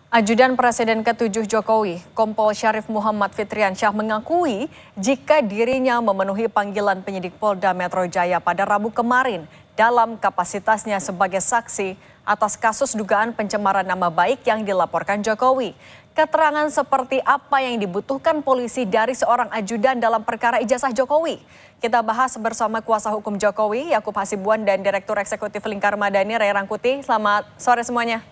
Ajudan Presiden ke-7 Jokowi, Kompol Syarif Muhammad Fitriansyah mengakui jika dirinya memenuhi panggilan penyidik Polda Metro Jaya pada Rabu kemarin dalam kapasitasnya sebagai saksi atas kasus dugaan pencemaran nama baik yang dilaporkan Jokowi. Keterangan seperti apa yang dibutuhkan polisi dari seorang ajudan dalam perkara ijazah Jokowi? Kita bahas bersama kuasa hukum Jokowi, Yakub Hasibuan, dan Direktur Eksekutif Lingkar Madani, Ray Rangkuti. Selamat sore semuanya.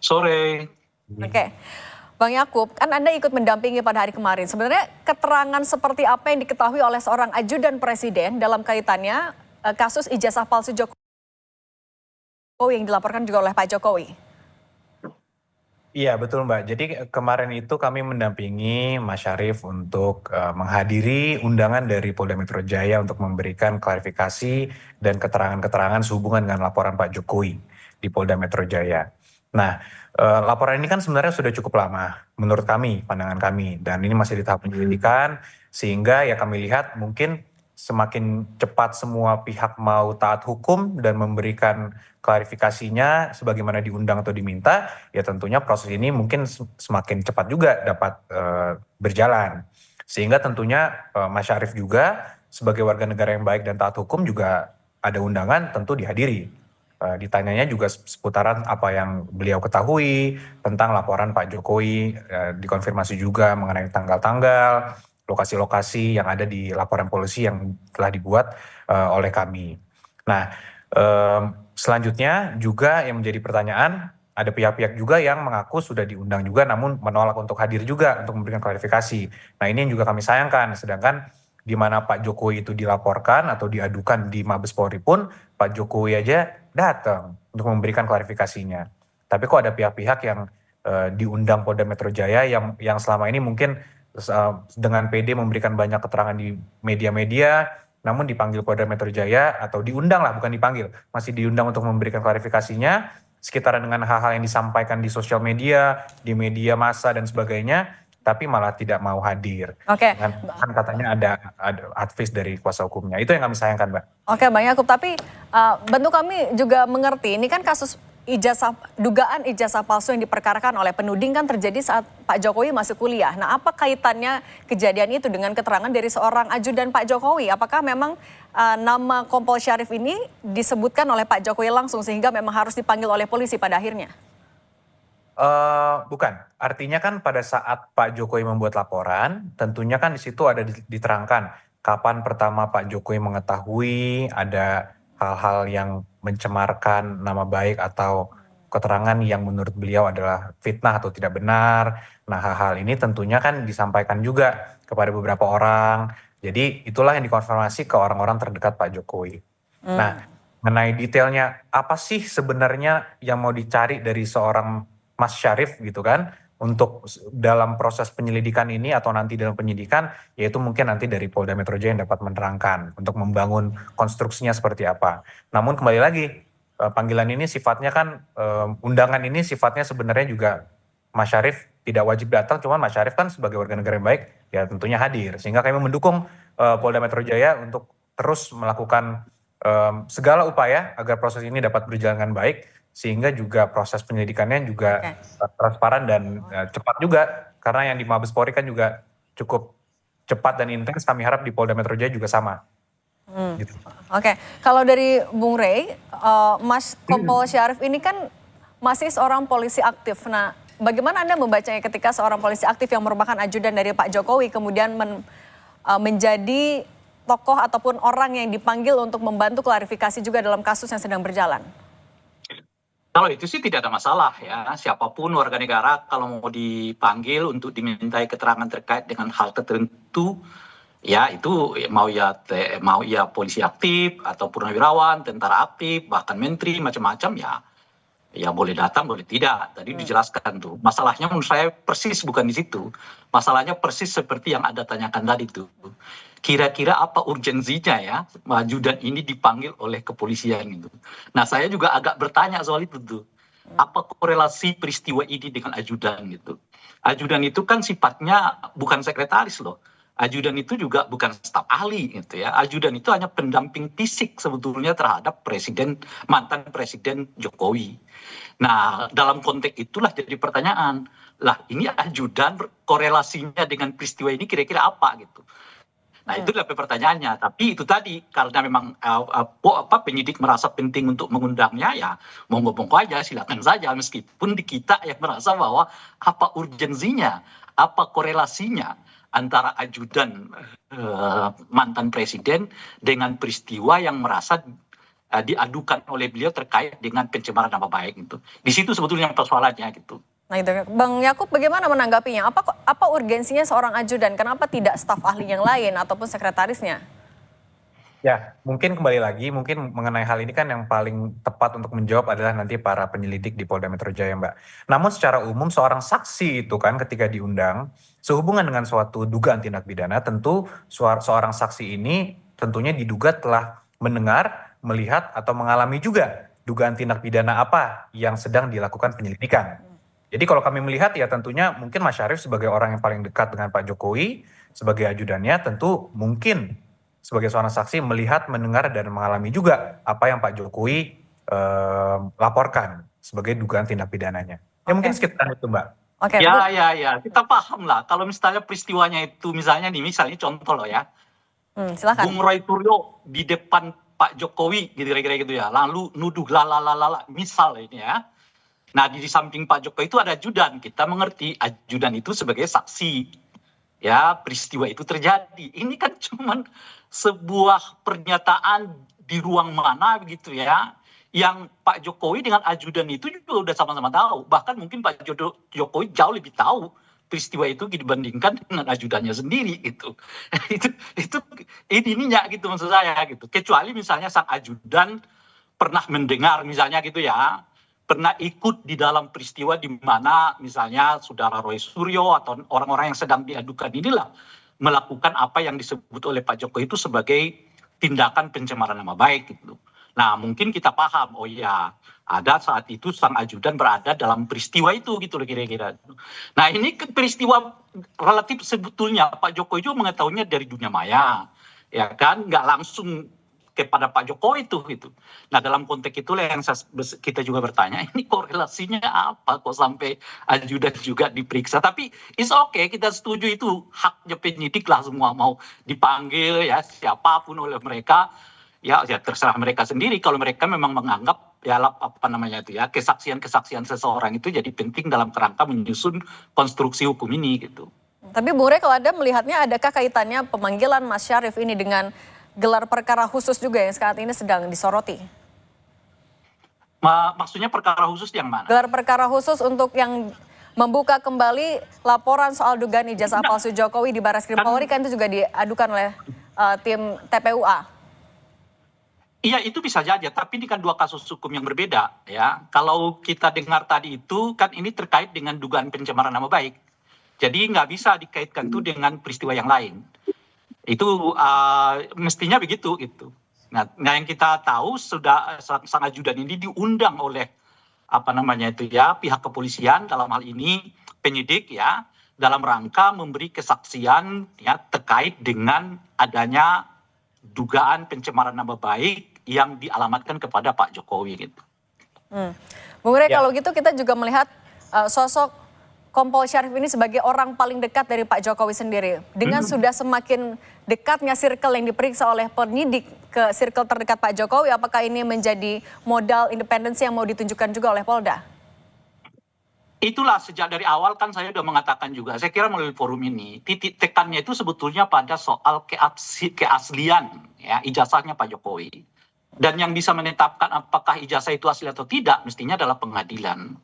Sore. Oke, Bang Yakub, kan Anda ikut mendampingi pada hari kemarin. Sebenarnya keterangan seperti apa yang diketahui oleh seorang ajudan presiden dalam kaitannya kasus ijazah palsu Jokowi yang dilaporkan juga oleh Pak Jokowi? Iya betul Mbak, jadi kemarin itu kami mendampingi Mas Syarif untuk menghadiri undangan dari Polda Metro Jaya untuk memberikan klarifikasi dan keterangan-keterangan sehubungan dengan laporan Pak Jokowi di Polda Metro Jaya. Nah, laporan ini kan sebenarnya sudah cukup lama menurut kami, pandangan kami, dan ini masih di tahap penyelidikan, sehingga ya kami lihat mungkin semakin cepat semua pihak mau taat hukum dan memberikan klarifikasinya sebagaimana diundang atau diminta, ya tentunya proses ini mungkin semakin cepat juga dapat berjalan. Sehingga tentunya Mas Syarif juga sebagai warga negara yang baik dan taat hukum juga ada undangan tentu dihadiri. Ditanyanya juga seputaran apa yang beliau ketahui tentang laporan Pak Jokowi, dikonfirmasi juga mengenai tanggal-tanggal, lokasi-lokasi yang ada di laporan polisi yang telah dibuat oleh kami. Nah, selanjutnya juga yang menjadi pertanyaan, ada pihak-pihak juga yang mengaku sudah diundang juga namun menolak untuk hadir juga untuk memberikan klarifikasi. Nah, ini yang juga kami sayangkan, sedangkan di mana Pak Jokowi itu dilaporkan atau diadukan di Mabes Polri pun Pak Jokowi aja datang untuk memberikan klarifikasinya. Tapi kok ada pihak-pihak yang diundang Polda Metro Jaya yang selama ini mungkin dengan PD memberikan banyak keterangan di media-media, namun dipanggil Polda Metro Jaya atau diundang lah, bukan dipanggil, masih diundang untuk memberikan klarifikasinya sekitaran dengan hal-hal yang disampaikan di sosial media, di media massa dan sebagainya, tapi malah tidak mau hadir. Oke. Kan katanya ada advis dari kuasa hukumnya. Itu yang kami sayangkan, Mbak. Oke, Bang Yakub, tapi bentuk kami juga mengerti, ini kan kasus dugaan ijazah palsu yang diperkarakan oleh penuding kan terjadi saat Pak Jokowi masih kuliah. Nah, apa kaitannya kejadian itu dengan keterangan dari seorang ajudan Pak Jokowi? Apakah memang nama Kompol Syarif ini disebutkan oleh Pak Jokowi langsung sehingga memang harus dipanggil oleh polisi pada akhirnya? Bukan, artinya kan pada saat Pak Jokowi membuat laporan, tentunya kan di situ ada diterangkan kapan pertama Pak Jokowi mengetahui ada hal-hal yang mencemarkan nama baik atau keterangan yang menurut beliau adalah fitnah atau tidak benar. Nah, hal-hal ini tentunya kan disampaikan juga kepada beberapa orang. Jadi itulah yang dikonfirmasi ke orang-orang terdekat Pak Jokowi. Nah, mengenai detailnya apa sih sebenarnya yang mau dicari dari seorang Mas Syarif gitu kan untuk dalam proses penyelidikan ini atau nanti dalam penyidikan, yaitu mungkin nanti dari Polda Metro Jaya yang dapat menerangkan untuk membangun konstruksinya seperti apa. Namun kembali lagi, panggilan ini sifatnya kan, undangan ini sifatnya sebenarnya juga Mas Syarif tidak wajib datang, cuman Mas Syarif kan sebagai warga negara yang baik ya tentunya hadir. Sehingga kami mendukung Polda Metro Jaya untuk terus melakukan segala upaya agar proses ini dapat berjalan dengan baik, sehingga juga proses penyelidikannya juga transparan dan cepat juga, karena yang di Mabes Polri kan juga cukup cepat dan intens. Kami harap di Polda Metro Jaya juga sama. Gitu. Oke, kalau dari Bung Rey, Mas Kompol Syarif ini kan masih seorang polisi aktif. Nah, bagaimana Anda membacanya ketika seorang polisi aktif yang merupakan ajudan dari Pak Jokowi kemudian menjadi tokoh ataupun orang yang dipanggil untuk membantu klarifikasi juga dalam kasus yang sedang berjalan? Kalau itu sih tidak ada masalah ya, siapapun warga negara kalau mau dipanggil untuk dimintai keterangan terkait dengan hal tertentu, ya itu mau ya polisi aktif atau purnawirawan, tentara aktif, bahkan menteri macam-macam ya boleh datang boleh tidak. Tadi dijelaskan tuh. Masalahnya menurut saya persis bukan di situ. Masalahnya persis seperti yang Anda tanyakan tadi tuh. Kira-kira apa urgensinya ya ajudan ini dipanggil oleh kepolisian gitu. Nah, saya juga agak bertanya soal itu tuh. Apa korelasi peristiwa ini dengan ajudan gitu. Ajudan itu kan sifatnya bukan sekretaris loh. ajudan itu juga bukan staf ahli gitu ya. Ajudan itu hanya pendamping fisik sebetulnya terhadap mantan presiden Jokowi. Nah, dalam konteks itulah jadi pertanyaan, lah ini ajudan korelasinya dengan peristiwa ini kira-kira apa gitu. Nah, itu adalah pertanyaannya. Tapi itu tadi, karena memang penyidik merasa penting untuk mengundangnya, ya monggo-monggo aja, silakan saja. Meskipun di kita yang merasa bahwa apa urgensinya, apa korelasinya antara ajudan mantan presiden dengan peristiwa yang merasa diadukan oleh beliau terkait dengan pencemaran nama baik itu. Di situ sebetulnya persoalannya gitu. Nah itu, Bang Yakub bagaimana menanggapinya? Apa urgensinya seorang ajudan? Kenapa tidak staf ahli yang lain ataupun sekretarisnya? Ya, mungkin kembali lagi, mungkin mengenai hal ini kan yang paling tepat untuk menjawab adalah nanti para penyelidik di Polda Metro Jaya, Mbak. Namun secara umum seorang saksi itu kan ketika diundang, sehubungan dengan suatu dugaan tindak pidana, tentu seorang saksi ini tentunya diduga telah mendengar, melihat, atau mengalami juga dugaan tindak pidana apa yang sedang dilakukan penyelidikan. Jadi kalau kami melihat ya tentunya mungkin Mas Syarif sebagai orang yang paling dekat dengan Pak Jokowi, sebagai ajudannya tentu mungkin sebagai seorang saksi melihat, mendengar, dan mengalami juga apa yang Pak Jokowi laporkan sebagai dugaan tindak pidananya. Ya mungkin sekitar itu, Mbak. Oke, Ya, kita paham lah. Kalau misalnya peristiwanya itu misalnya contoh loh ya. silakan. Bung Roy Suryo di depan Pak Jokowi gitu kira-kira gitu ya. Lalu nuduh lala misal ini ya. Nah, di samping Pak Jokowi itu ada ajudan. Kita mengerti ajudan itu sebagai saksi. Ya, peristiwa itu terjadi. Ini kan cuman sebuah pernyataan di ruang mana begitu ya. Yang Pak Jokowi dengan ajudan itu juga udah sama-sama tahu. Bahkan mungkin Pak Jokowi jauh lebih tahu peristiwa itu dibandingkan dengan ajudannya sendiri gitu. itu ininya gitu maksud saya gitu. Kecuali misalnya sang ajudan pernah mendengar misalnya gitu ya, pernah ikut di dalam peristiwa di mana misalnya saudara Roy Suryo atau orang-orang yang sedang diadukan inilah melakukan apa yang disebut oleh Pak Jokowi itu sebagai tindakan pencemaran nama baik gitu. Nah, mungkin kita paham, oh iya, ada saat itu sang ajudan berada dalam peristiwa itu gitu loh kira-kira. Nah, ini peristiwa relatif sebetulnya Pak Jokowi juga mengetahuinya dari dunia maya. Ya kan, nggak langsung kepada Pak Jokowi itu gitu. Nah, dalam konteks itulah yang kita juga bertanya, ini korelasinya apa kok sampai ajudan juga diperiksa. Tapi it's okay, kita setuju itu haknya penyidik lah, semua mau dipanggil ya siapapun oleh mereka. Ya terserah mereka sendiri kalau mereka memang menganggap ya apa namanya itu ya kesaksian seseorang itu jadi penting dalam kerangka menyusun konstruksi hukum ini gitu. Tapi Bung Rey, kalau Anda melihatnya adakah kaitannya pemanggilan Mas Syarif ini dengan gelar perkara khusus juga yang saat ini sedang disoroti? Maksudnya perkara khusus yang mana? Gelar perkara khusus untuk yang membuka kembali laporan soal dugaan ijazah palsu Jokowi di Barreskrim Polri kan itu juga diadukan oleh tim TPUA. Iya, itu bisa saja, tapi ini kan dua kasus hukum yang berbeda ya. Kalau kita dengar tadi itu kan ini terkait dengan dugaan pencemaran nama baik. Jadi nggak bisa dikaitkan itu dengan peristiwa yang lain. Itu mestinya begitu gitu. Nah, yang kita tahu sudah sang ajudan ini diundang oleh apa namanya itu ya pihak kepolisian dalam hal ini penyidik ya dalam rangka memberi kesaksian ya terkait dengan adanya dugaan pencemaran nama baik yang dialamatkan kepada Pak Jokowi gitu. Bung Rey, kalau gitu kita juga melihat sosok Kompol Syarif ini sebagai orang paling dekat dari Pak Jokowi sendiri. Dengan sudah semakin dekatnya circle yang diperiksa oleh penyidik ke circle terdekat Pak Jokowi, apakah ini menjadi modal independensi yang mau ditunjukkan juga oleh Polda? Itulah sejak dari awal kan saya sudah mengatakan juga, saya kira melalui forum ini, titik tekannya itu sebetulnya pada soal keaslian ya, ijazahnya Pak Jokowi. Dan yang bisa menetapkan apakah ijazah itu asli atau tidak, mestinya adalah pengadilan.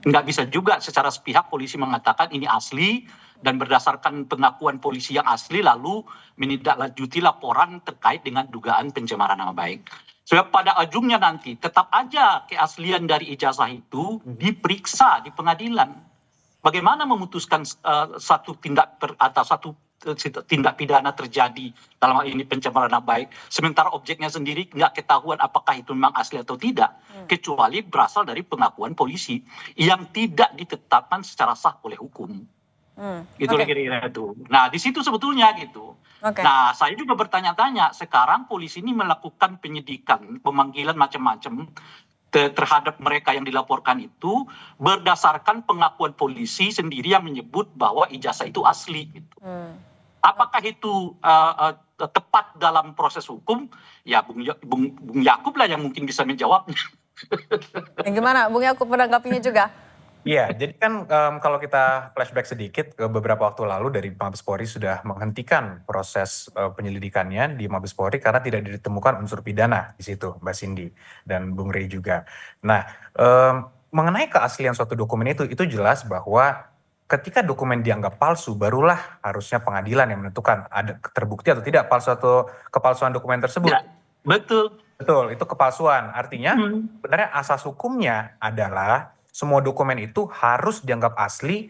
Nggak bisa juga secara sepihak polisi mengatakan ini asli, dan berdasarkan pengakuan polisi yang asli lalu menindaklanjuti laporan terkait dengan dugaan pencemaran nama baik. Sebab pada ujungnya nanti tetap aja keaslian dari ijazah itu diperiksa di pengadilan. Bagaimana memutuskan satu tindak pidana terjadi dalam hal ini pencemaran nama baik, sementara objeknya sendiri nggak ketahuan apakah itu memang asli atau tidak, kecuali berasal dari pengakuan polisi yang tidak ditetapkan secara sah oleh hukum. Gitu Oke, kira-kira itu. Nah, di situ sebetulnya gitu. oke. Nah, saya juga bertanya-tanya, sekarang polisi ini melakukan penyidikan, pemanggilan macam-macam terhadap mereka yang dilaporkan itu berdasarkan pengakuan polisi sendiri yang menyebut bahwa ijazah itu asli gitu. Hmm. Apakah itu tepat dalam proses hukum? Ya Bung Yakub lah yang mungkin bisa menjawabnya. Gimana, Bung Yakub menanggapinya juga? Iya, jadi kan kalau kita flashback sedikit ke beberapa waktu lalu dari Mabes Polri sudah menghentikan proses penyelidikannya di Mabes Polri karena tidak ditemukan unsur pidana di situ, Mbak Cindy dan Bung Rey juga. Nah, mengenai keaslian suatu dokumen itu jelas bahwa ketika dokumen dianggap palsu, barulah harusnya pengadilan yang menentukan ada terbukti atau tidak palsu atau kepalsuan dokumen tersebut. Ya, betul. Betul, itu kepalsuan. Artinya Hmm, sebenarnya asas hukumnya adalah semua dokumen itu harus dianggap asli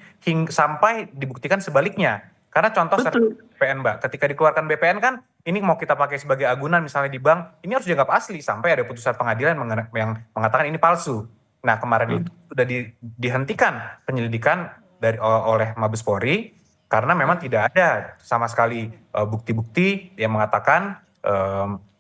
sampai dibuktikan sebaliknya. Karena contoh betul. BPN, Mbak, ketika dikeluarkan BPN kan ini mau kita pakai sebagai agunan misalnya di bank, ini harus dianggap asli sampai ada putusan pengadilan yang mengatakan ini palsu. Nah, kemarin itu sudah dihentikan penyelidikan oleh Mabes Polri karena memang tidak ada sama sekali bukti-bukti yang mengatakan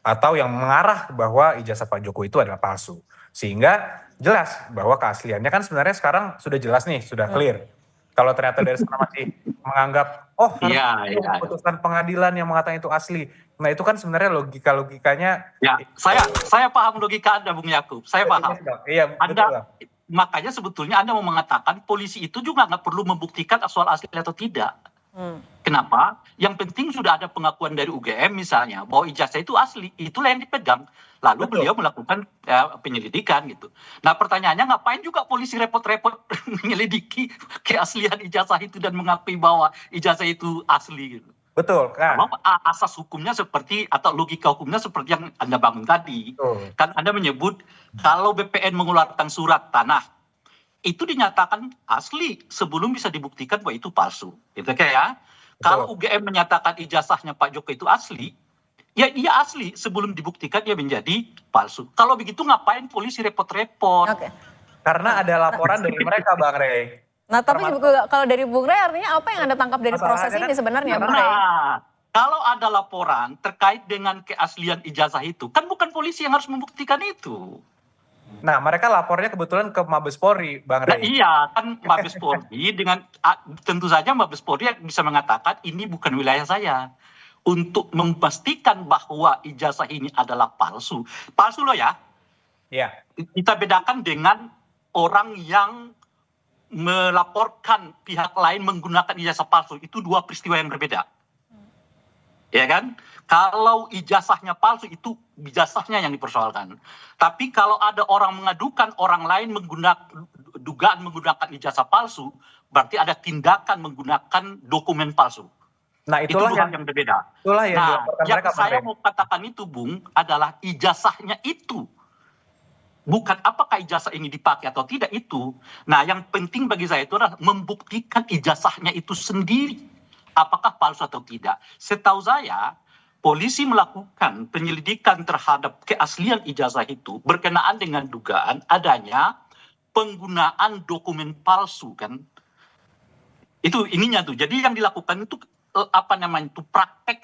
atau yang mengarah bahwa ijazah Pak Jokowi itu adalah palsu. Sehingga jelas bahwa keasliannya kan sebenarnya sekarang sudah jelas nih, sudah clear. Kalau ternyata dari sana masih menganggap, oh harus Iya, ada iya. putusan pengadilan yang mengatakan itu asli. Nah itu kan sebenarnya logikanya. Ya, saya paham logika Anda, Bung Yakub. Saya paham. Iya, betul Anda Bang. makanya sebetulnya Anda mau mengatakan polisi itu juga nggak perlu membuktikan soal asli atau tidak. Hmm. Kenapa? Yang penting sudah ada pengakuan dari UGM misalnya bahwa ijazah itu asli, itulah yang dipegang. Lalu Betul. beliau melakukan penyelidikan gitu. Nah pertanyaannya ngapain juga polisi repot-repot menyelidiki keaslian ijazah itu dan mengakui bahwa ijazah itu asli gitu. Betul kan? Kalau asas hukumnya seperti atau logika hukumnya seperti yang Anda bangun tadi. Betul. Kan Anda menyebut kalau BPN mengeluarkan surat tanah itu dinyatakan asli sebelum bisa dibuktikan bahwa itu palsu. Gitu kayak ya. Kalau UGM menyatakan ijazahnya Pak Joko itu asli, ya iya asli sebelum dibuktikan dia menjadi palsu. Kalau begitu ngapain polisi repot-repot? Oke. Karena ada laporan dari mereka, Bang Rey. Nah, tapi kalau dari Bung Rey artinya apa yang Anda tangkap dari proses Masalahnya ini kan sebenarnya, Bung Rey? Nah, kalau ada laporan terkait dengan keaslian ijazah itu, kan bukan polisi yang harus membuktikan itu. Nah, mereka lapornya kebetulan ke Mabes Polri, Bang Nah, Rey. iya, kan Mabes Polri dengan tentu saja Mabes Polri bisa mengatakan ini bukan wilayah saya. Untuk memastikan bahwa ijazah ini adalah palsu. Palsu loh ya. Iya. Kita bedakan dengan orang yang melaporkan pihak lain menggunakan ijazah palsu. Itu dua peristiwa yang berbeda. Ya kan? Kalau ijazahnya palsu itu ijazahnya yang dipersoalkan. Tapi kalau ada orang mengadukan orang lain dugaan menggunakan ijazah palsu, berarti ada tindakan menggunakan dokumen palsu. Nah, Itu itulah dua hal yang berbeda. Itulah yang Nah, dilaporkan yang mereka, Bang saya Rey. mau katakan itu, Bung, adalah ijazahnya itu. Bukan apakah ijazah ini dipakai atau tidak itu. Nah, yang penting bagi saya itu adalah membuktikan ijazahnya itu sendiri. Apakah palsu atau tidak. Setahu saya, polisi melakukan penyelidikan terhadap keaslian ijazah itu berkenaan dengan dugaan adanya penggunaan dokumen palsu kan. Itu ininya tuh. Jadi yang dilakukan itu apa namanya itu praktek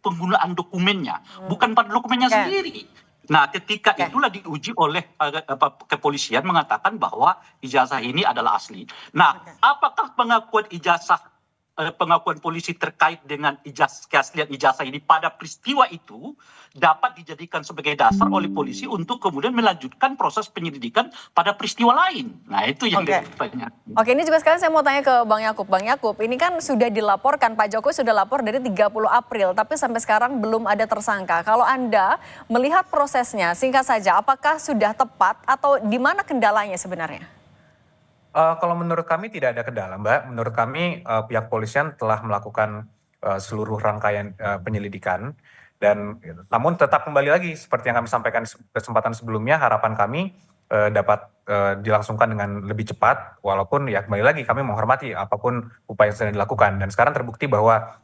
penggunaan dokumennya, bukan pada dokumennya sendiri. Nah, ketika itulah diuji oleh kepolisian mengatakan bahwa ijazah ini adalah asli. Nah, apakah pengakuan polisi terkait dengan keaslian ijazah ini pada peristiwa itu dapat dijadikan sebagai dasar oleh polisi untuk kemudian melanjutkan proses penyelidikan pada peristiwa lain. Nah, itu yang bertanya. Oke, ini juga sekarang saya mau tanya ke Bang Yakub. Bang Yakub, ini kan sudah dilaporkan, Pak Jokowi sudah lapor dari 30 April, tapi sampai sekarang belum ada tersangka. Kalau Anda melihat prosesnya, singkat saja, apakah sudah tepat atau di mana kendalanya sebenarnya? Kalau menurut kami tidak ada kendala, Mbak. Menurut kami pihak polisian telah melakukan seluruh rangkaian penyelidikan dan namun tetap kembali lagi seperti yang kami sampaikan di kesempatan sebelumnya, harapan kami dapat dilangsungkan dengan lebih cepat, walaupun ya kembali lagi kami menghormati apapun upaya yang sedang dilakukan. Dan sekarang terbukti bahwa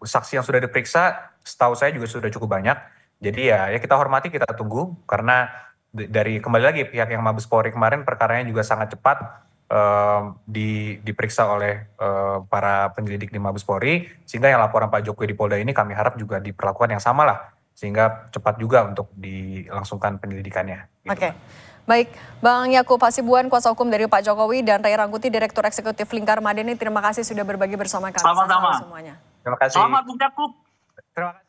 saksi yang sudah diperiksa setahu saya juga sudah cukup banyak. Jadi ya kita hormati, kita tunggu karena dari kembali lagi pihak yang Mabes Polri kemarin perkaranya juga sangat cepat. diperiksa oleh para penyelidik di Mabes Polri, sehingga yang laporan Pak Jokowi di Polda ini kami harap juga diperlakukan yang sama lah, sehingga cepat juga untuk dilangsungkan penyelidikannya. Gitu, Oke. Mbak. Baik, Bang Yakub Hasibuan, kuasa hukum dari Pak Jokowi, dan Ray Rangkuti, Direktur Eksekutif Lingkar Madani, terima kasih sudah berbagi bersama kami. Sama-sama. Semuanya. Terima kasih. Selamat Bung Jakub. Terima kasih.